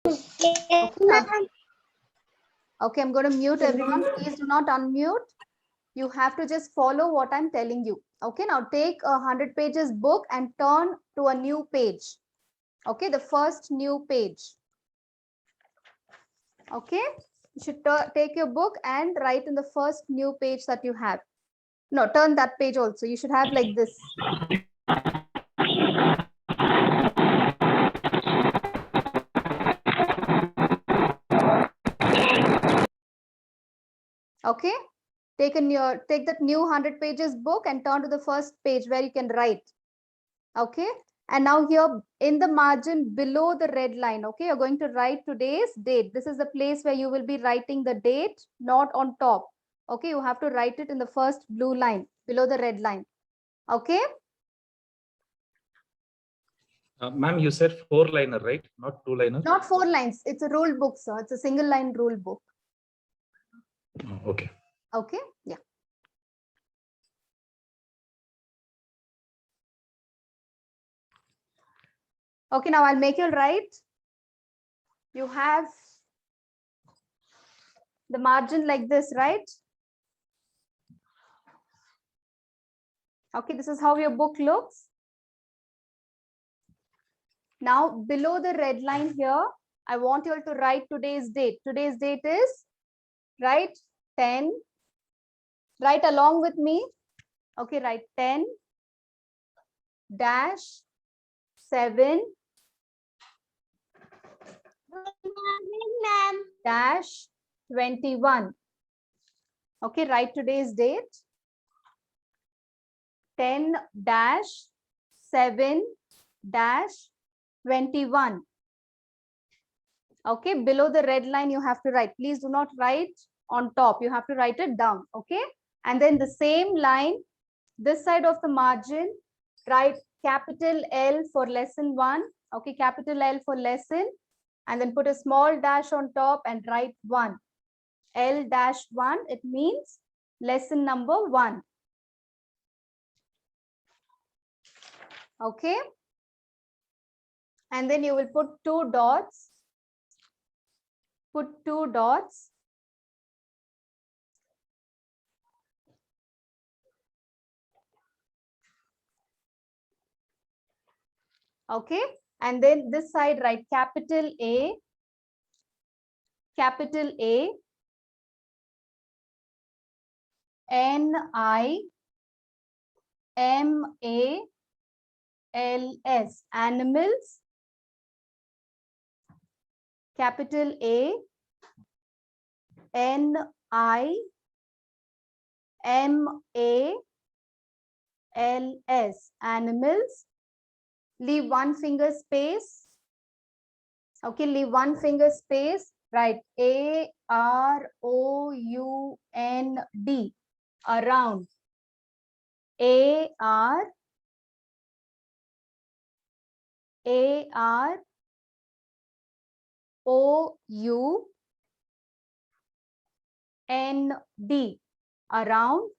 Okay, okay, I'm going to mute everyone. Please do not unmute. You have to just follow what I'm telling you. Okay, now take a 100 pages book and turn to a new page. Okay, the first new page. Okay, you should take your book and write in the first new page that you have. No, turn that page also. You should have like this. Okay, take that new 100 pages book and turn to the first page where you can write. Okay, and now here in the margin below the red line, okay, you're going to write today's date. This is the place where you will be writing the date, not on top. Okay, you have to write it in the first blue line below the red line. Okay. Ma'am, you said 4-liner, right? Not 2-liner? Not 4 lines. It's a rule book, sir. It's a single line rule book. Oh, okay. Okay. Yeah. Okay, now I'll make you write. You have the margin like this, right? Okay, this is how your book looks. Now, below the red line here, I want you all to write today's date. Today's date is, write 10. Write along with me. Okay, write 10 dash 7 dash 21. Okay, write today's date. 10 dash 7 dash 21. Okay, below the red line you have to write. Please do not write on top. You have to write it down. Okay, and then the same line, this side of the margin, write capital L for lesson 1. Okay, capital L for lesson, and then put a small dash on top and write 1. L dash 1, it means lesson number 1. Okay, and then you will put 2 dots. Put 2 dots. Okay, and then this side write capital A, N-I-M-A-L-S, animals. Capital A, N-I-M-A-L-S, animals. Leave 1 finger space. Okay, leave 1 finger space. Write A-R-O-U-N-D, around. A-R-O-U-N-D, around.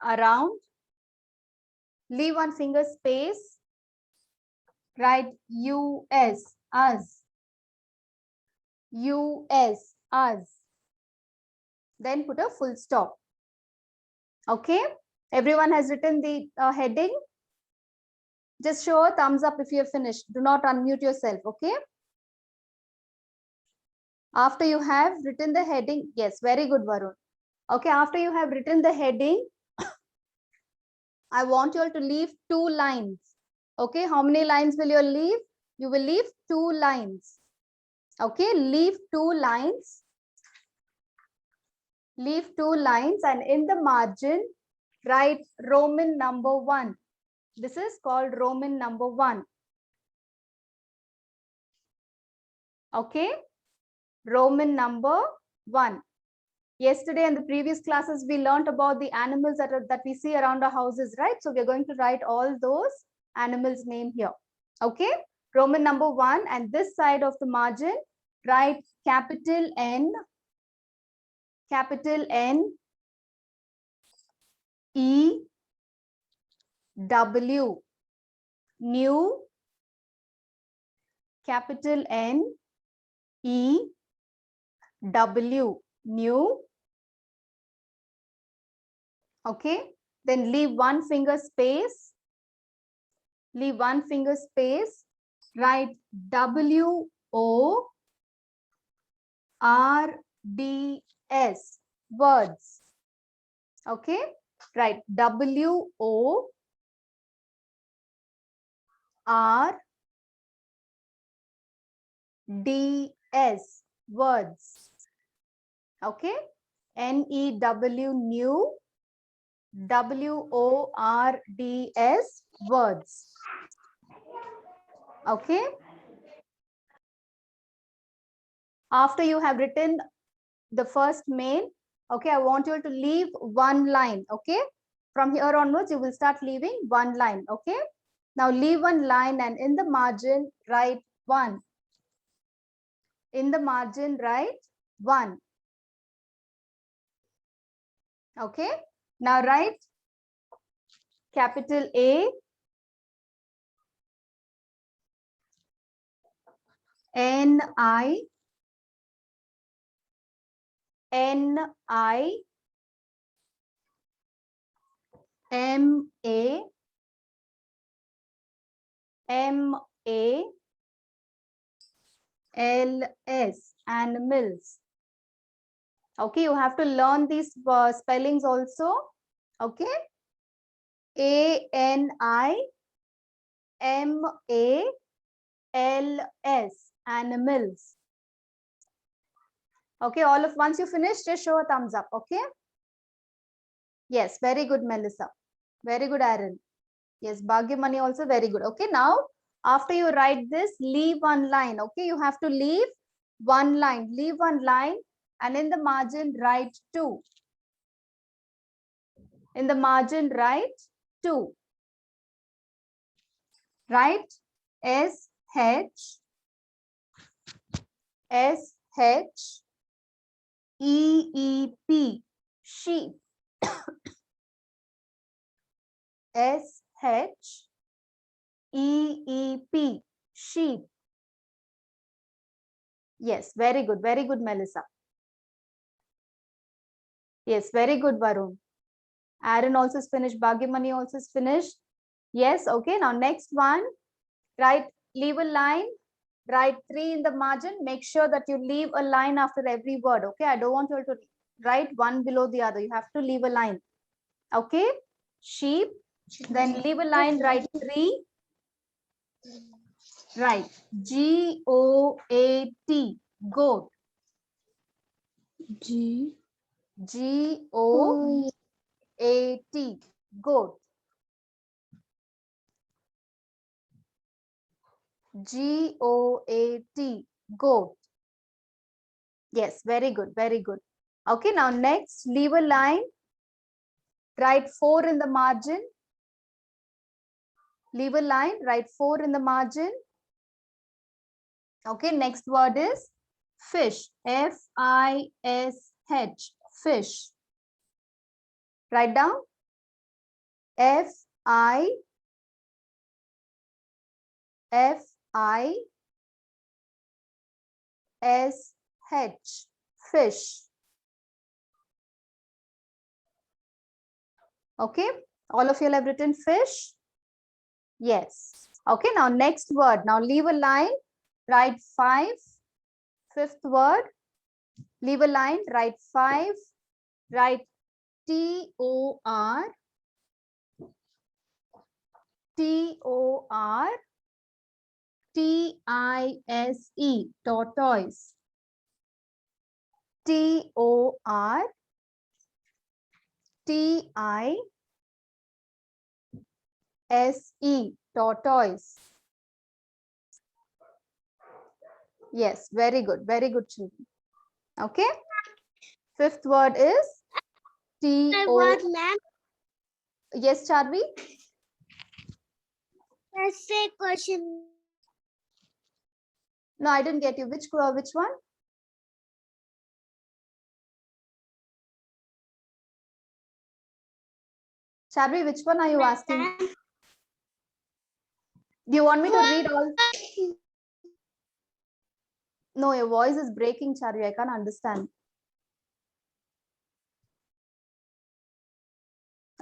Around. Leave 1 finger space. Write US, us. US, us. Then put a full stop. Okay, everyone has written the heading. Just show a thumbs up if you're finished. Do not unmute yourself. Okay, after you have written the heading, yes, very good, Varun. Okay, after you have written the heading, I want you all to leave 2 lines. Okay, how many lines will you leave? You will leave 2 lines. Okay, leave 2 lines. Leave 2 lines, and in the margin, write Roman number 1. This is called Roman number 1. Okay, Roman number 1. Yesterday in the previous classes, we learned about the animals that we see around our houses, right? So we're going to write all those animals' name here. Okay, Roman number 1, and this side of the margin, write capital N, E, W, new, capital N, E, W, new. Okay, then leave one finger space. Leave one finger space. Write W, O, R, D, S, words. Okay, write W, O, R, D, S, words. Okay, N, E, W, new, W, O, R, D, S, words. Okay. After you have written the first main, okay, I want you to leave one line. Okay, from here onwards, you will start leaving one line. Okay, now leave one line and in the margin, write 1. In the margin, write 1. Okay, now write capital A, N, I, N, I, M, A, M, A, L, S, animals. Okay, you have to learn these spellings also. Okay, A, N, I, M, A, L, S, animals. Okay, all of once you finish, just show a thumbs up. Okay. Yes, very good, Melissa. Very good, Aaron. Yes, Bhagyamani also very good. Okay, now after you write this, leave one line. Okay, you have to leave one line. Leave one line and in the margin, write 2. In the margin, write 2. Write S, H, S, H, E, E, P, sheep. S, H, E, E, P, sheep. Yes, very good, Melissa. Yes, very good, Varun. Aaron also is finished. Bhagyamani also is finished. Yes, okay. Now next one, write, leave a line, write 3 in the margin. Make sure that you leave a line after every word. Okay, I don't want you to write one below the other. You have to leave a line. Okay, sheep. Then leave a line, write 3. Right, G-O-A-T, goat. G-O-A-T, goat. G-O-A-T, goat. Yes, very good, very good. Okay, now next, leave a line. Write 4 in the margin. Leave a line, write 4 in the margin. Okay, next word is fish. F-I-S-H, fish. Write down. F-I-S-H, fish. Okay, all of you have written fish. Yes. Okay, now next word. Now leave a line, write 5. 5th word. Leave a line, write 5. Write T-O-R. T-O-R. T-I-S-E, tortoise. T-O-R. T-I-S-E, tortoise. Yes, very good, children. Okay. 5th word is T-O. Yes, Charvi. Let's say question. No, I didn't get you. Which one? Charvi, which one are you asking? Do you want me to read all? No, your voice is breaking, Charvi. I can't understand.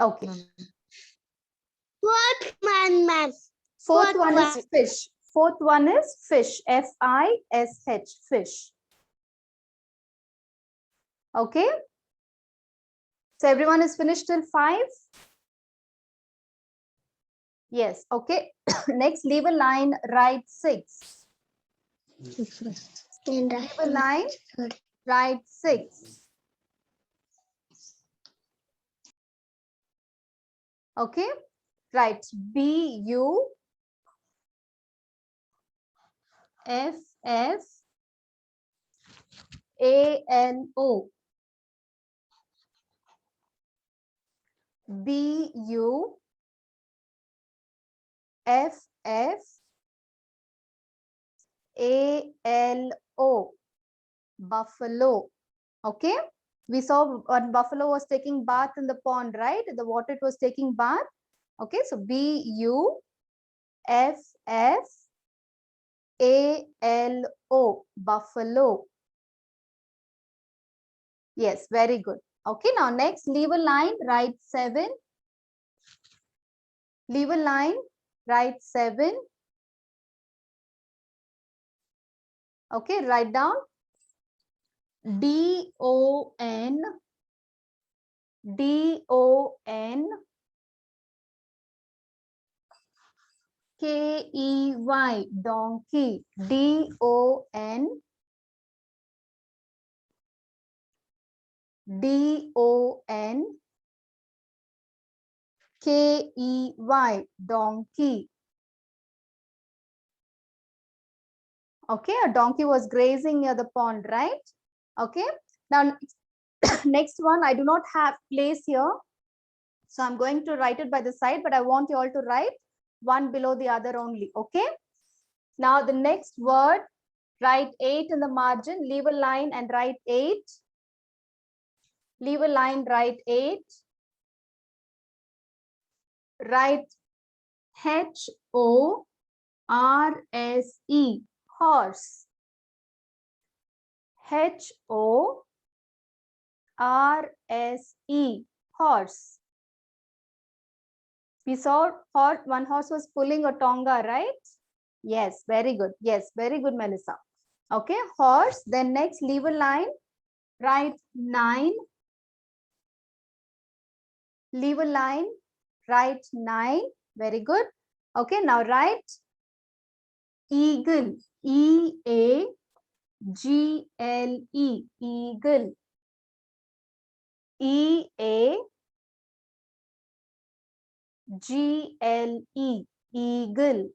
Okay. Fourth one, ma'am. Fourth Fourth one is one. fish. Fourth one is fish. F-I-S-H. Fish. Okay. So everyone is finished till 5? Yes. Okay. Next, leave a line, write 6. Leave a line, write 6. Okay. Write B-U F-F-A-L-O. B-U-F-F-A-L-O. Buffalo. Okay. We saw when buffalo was taking bath in the pond, right? The water it was taking bath. Okay. So B-U-F-F-A-L-O. Buffalo. Yes, very good. Okay, now next, leave a line, write 7. Leave a line, write 7. Okay, write down D-O-N, D-O-N, K-E-Y, donkey, D-O-N, D-O-N, K-E-Y, donkey. Okay, a donkey was grazing near the pond, right? Okay, now next one, I do not have place here. So I'm going to write it by the side, but I want you all to write one below the other only. Okay, now the next word, write 8 in the margin, leave a line and write 8. Leave a line, write 8. Write H-O-R-S-E, horse. H-O-R-S-E, horse. We saw one horse was pulling a tonga, right? Yes, very good. Yes, very good, Melissa. Okay, horse. Then next, leave a line, write 9. Leave a line, write 9. Very good. Okay, now write eagle. E-A-G-L-E, eagle. E-A-G-L-E, eagle.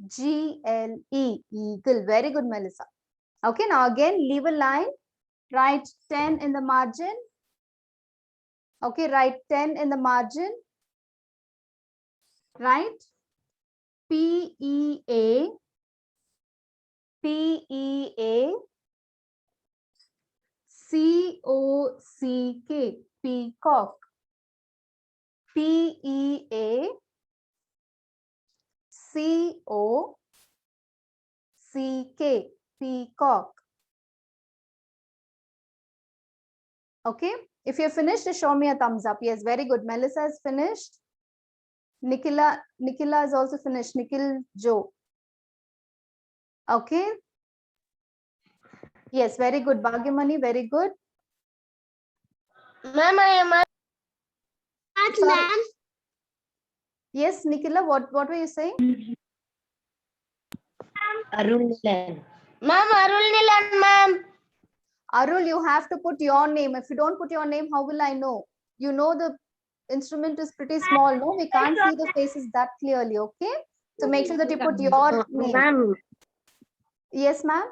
E-A-G-L-E, eagle. Very good, Melissa. Okay, now again, leave a line, write 10 in the margin. Okay, write 10 in the margin. Right? P-E-A, P-E-A, C-O-C-K, peacock. P-E-A, C-O-C-K, peacock. Okay, if you're finished, just show me a thumbs up. Yes, very good. Melissa is finished. Nikhila is also finished. Nikhil Joe. Okay. Yes, very good. Bhagyamani, very good. Ma'am, I am Sorry. ma'am. Yes, Nikhila, what were you saying? Arul Nilan. Ma'am, Arul Nilan, ma'am. Arul, you have to put your name. If you don't put your name, how will I know? You know the instrument is pretty small, no? We can't see the faces that clearly, okay? So make sure that you put your name. Ma'am, Yes, ma'am?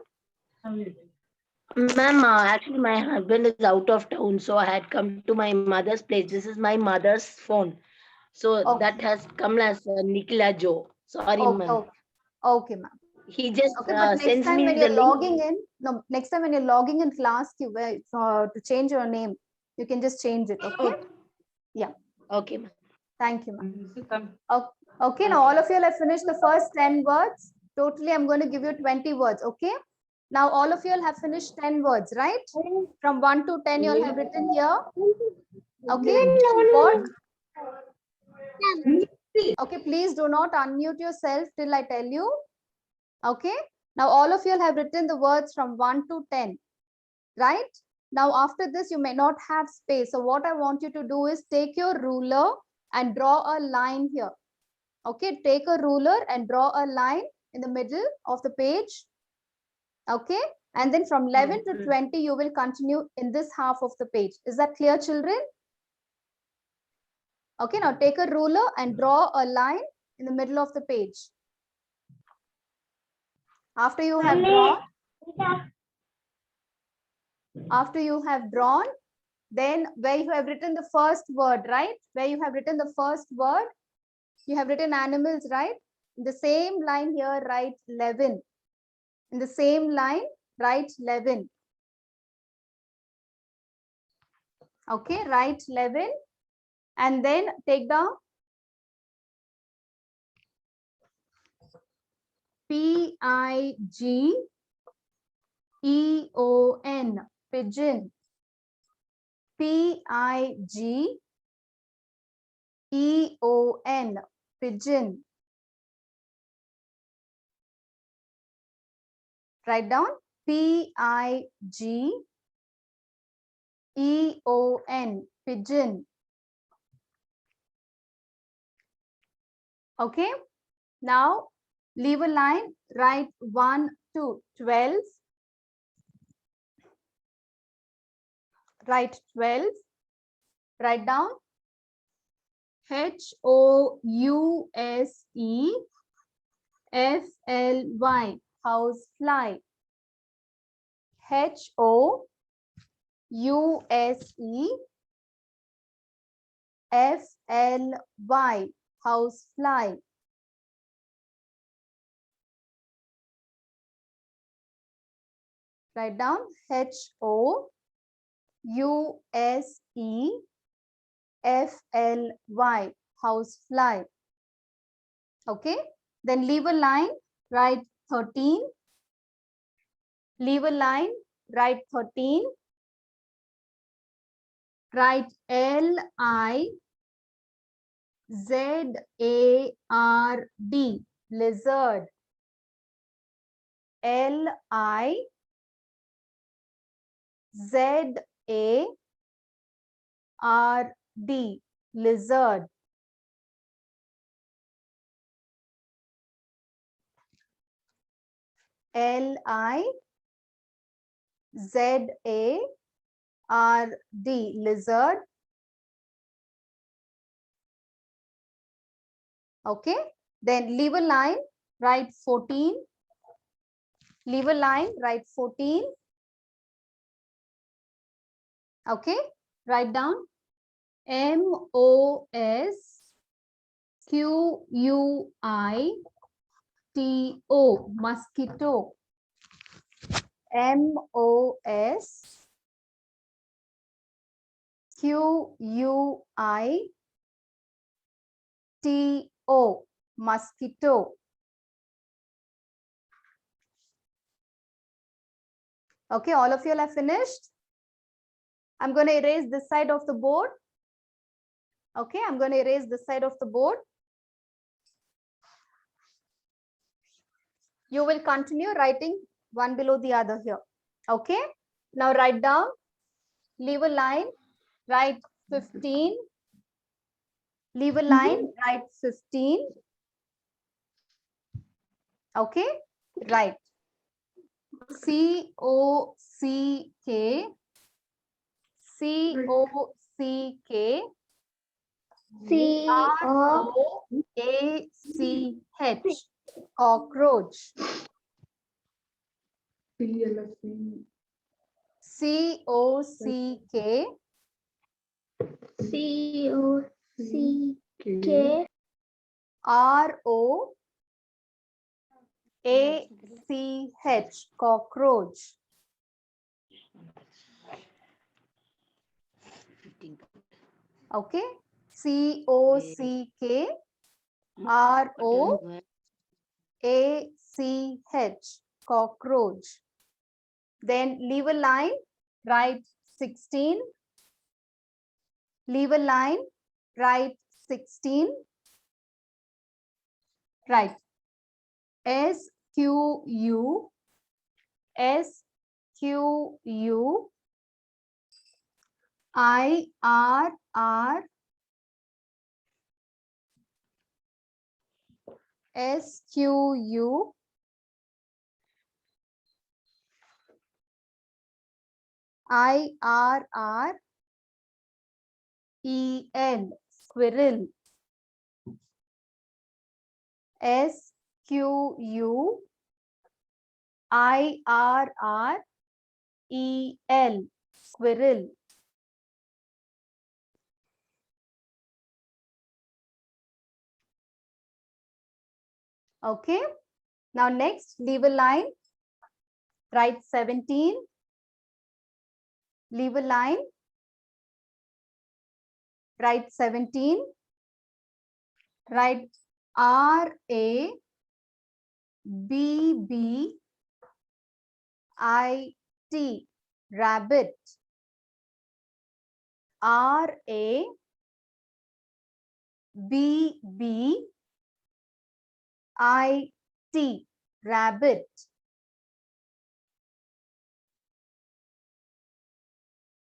ma'am, actually my husband is out of town, so I had come to my mother's place. This is my mother's phone. So Okay. that has come as Nikhila Joe. Sorry, Okay, ma'am. okay. Okay, ma'am. He just Okay, but next sends time me when the you're link. logging in, no, next time when you're logging in class, to change your name, you can just change it, okay? Okay, ma'am. Thank you, ma'am. Okay, now all of you have finished the first 10 words. Totally, I'm going to give you 20 words, okay? Now all of you have finished 10 words, right? From 1 to 10, you all have written here. Okay, what? Okay, please do not unmute yourself till I tell you. Okay, now all of you have written the words from 1 to 10, right? Now after this, you may not have space. So what I want you to do is take your ruler and draw a line here. Okay, take a ruler and draw a line in the middle of the page. Okay, and then from 11 to 20, you will continue in this half of the page. Is that clear, children? Okay, now take a ruler and draw a line in the middle of the page. After you have drawn, then where you have written the first word, right? Where you have written the first word, you have written animals, right? In the same line here, write 11. In the same line, write 11. Okay, write 11. And then take down P-I-G-E-O-N, pigeon. P-I-G-E-O-N, pigeon. Write down P-I-G-E-O-N, pigeon. Okay, now leave a line, write 1 to 12. Write 12. Write down H-O-U-S-E-F-L-Y, housefly. H-O-U-S-E-F-L-Y, housefly. Write down H-O-U-S-E-F-L-Y, housefly. Okay, then leave a line, write 13. Leave a line, write 13. Write L-I-Z-A-R-D, lizard. L-I-Z-A-R-D, lizard. L-I-Z-A-R-D, lizard. Okay, then leave a line, write 14. Leave a line, write 14. Okay, write down M-O-S-Q-U-I-T-O, mosquito. M-O-S-Q-U-I-T-O, mosquito. Okay, all of you have finished. I'm going to erase this side of the board. Okay, I'm going to erase this side of the board. You will continue writing one below the other here. Okay, now write down, leave a line, write 15. Leave a line, write 15. Okay, right. C-O-C-K, C-O-C-K, R-O-A-C-H, cockroach. C-O-C-K, C-O-C-K, R-O-A-C-H, cockroach. Okay, COCKROACH, cockroach. Then leave a line, write 16. Leave a line, write 16. Right. SQUIRR SQUIRREL, squirrel. SQUIRREL, squirrel. Okay. Now next, leave a line, write 17. Leave a line, write 17. Write RABBIT, rabbit. RABBIT, rabbit.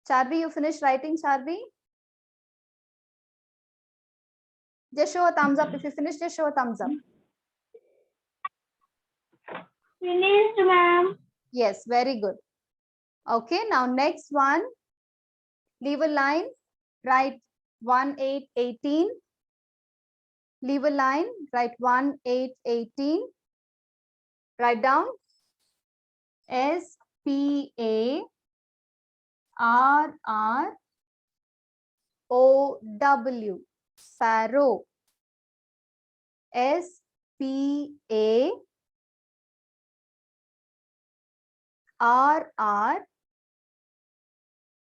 Charvi, you finished writing, Charvi? Just show a thumbs up. If you finish, just show a thumbs up. Finished, ma'am. Yes, very good. Okay, now next one. Leave a line, write 1818. Leave a line, write 1818. Write down SPARROW, sparrow.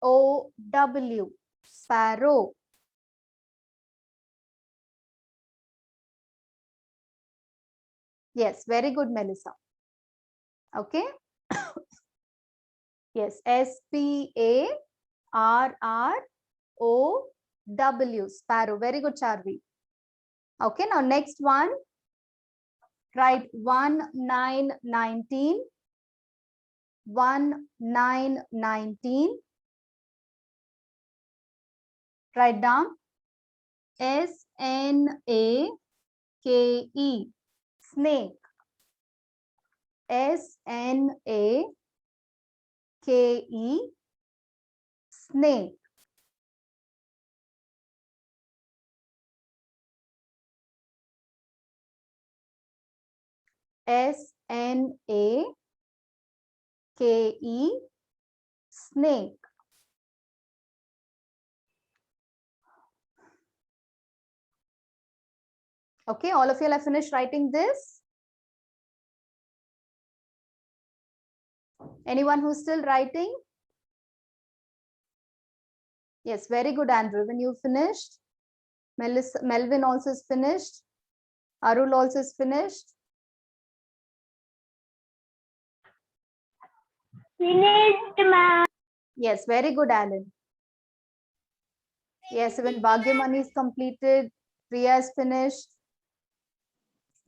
SPARROW, sparrow. Yes, very good, Melissa. Okay. Yes, SPARROW, sparrow. Very good, Charvi. Okay, now next one. Write 1919. 1919. Write down SNAKE, snake. SNAKE, snake. SNAKE, snake. Okay, all of you have finished writing this. Anyone who's still writing? Yes, very good, Andrew. When you finished, Melissa, Melvin also is finished. Arul also is finished. Finished, ma'am. Yes, very good, Alan. Yes, even Bhagyamani is completed. Priya is finished.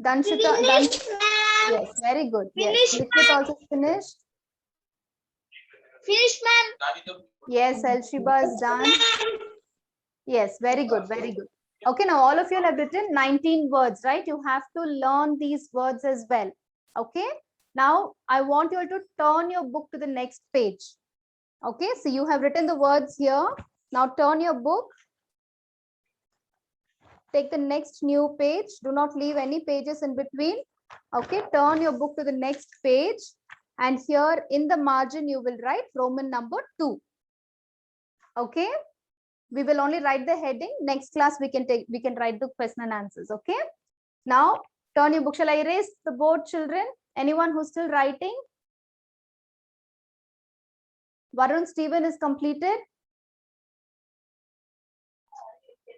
Danshita, Finished, ma'am. yes, very good. Yes, Finished, Likit also is finished. Finished, ma'am. Yes, Elshiba is done. Yes, very good, very good. Okay, now all of you have written 19 words, right? You have to learn these words as well. Okay, now I want you all to turn your book to the next page. Okay, so you have written the words here. Now turn your book. Take the next new page. Do not leave any pages in between. Okay, turn your book to the next page. And here in the margin, you will write Roman number 2. Okay, we will only write the heading. Next class, we can write the question and answers. Okay, now turn your book. Shall I erase the board, children? Anyone who's still writing? Varun Stephen is completed.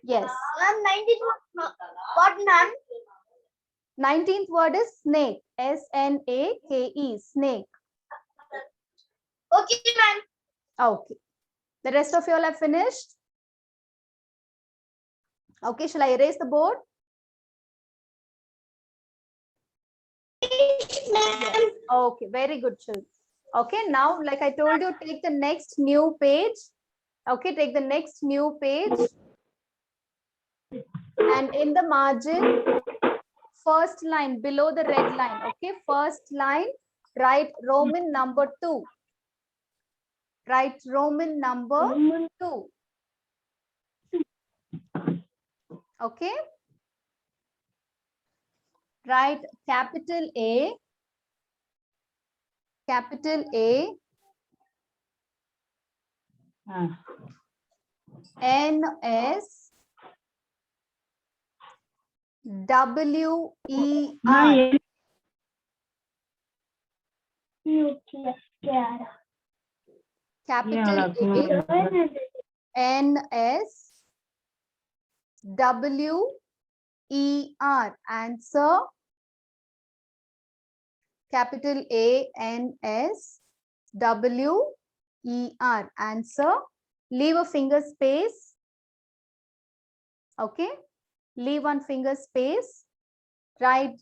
Yes. Ma'am, 19. What, ma'am? 19th word is snake. S-N-A-K-E. Snake. Okay, ma'am. Okay. The rest of you all have finished? Okay, shall I erase the board? Ma'am. Okay, very good, children. Okay, now, like I told you, take the next new page. Okay, take the next new page. And in the margin, first line below the red line. Okay, first line, write Roman number 2. Write Roman number 2. Okay. Write capital A, N-S, W-E-R. Capital A, N-S, W-E-R. Answer. Capital A, N-S, W-E-R. Answer. Leave a finger space. Okay. Leave one finger space. Write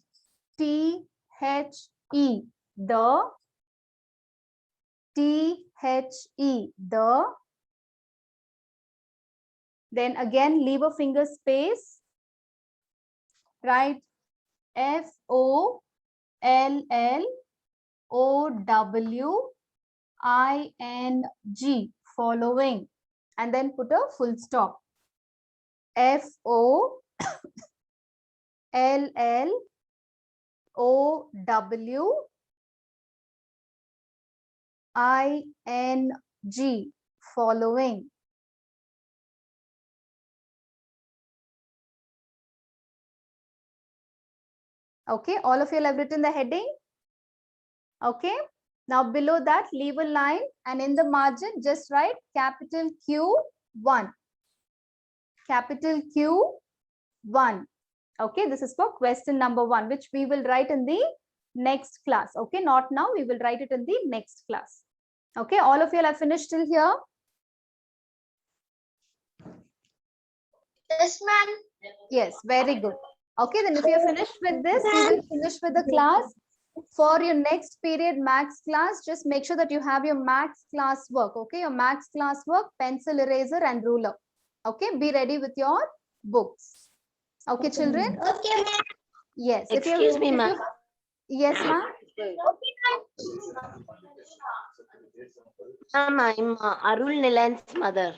T-H-E. The. T-H-E. The. Then again, leave a finger space. Write F-O-L-L-O-W-I-N-G. Following. And then put a full stop. F-O-L-L-O-W-I-N-G. Following. Okay, all of you have written the heading. Okay, now below that, leave a line and in the margin, just write capital Q1. Capital Q1. Okay, this is for question number 1, which we will write in the next class. Okay, not now, we will write it in the next class. Okay, all of you have finished till here. Yes, ma'am. Yes, very good. Okay, then if you're finished with this, we will finish with the class. For your next period maths class, just make sure that you have your maths class work. Okay, your maths class work, pencil, eraser and ruler. Okay, be ready with your books. Okay, children? Okay, ma'am. Yes. Excuse me, ma'am. Yes, ma'am. Ma'am, I'm Arul Nilan's mother.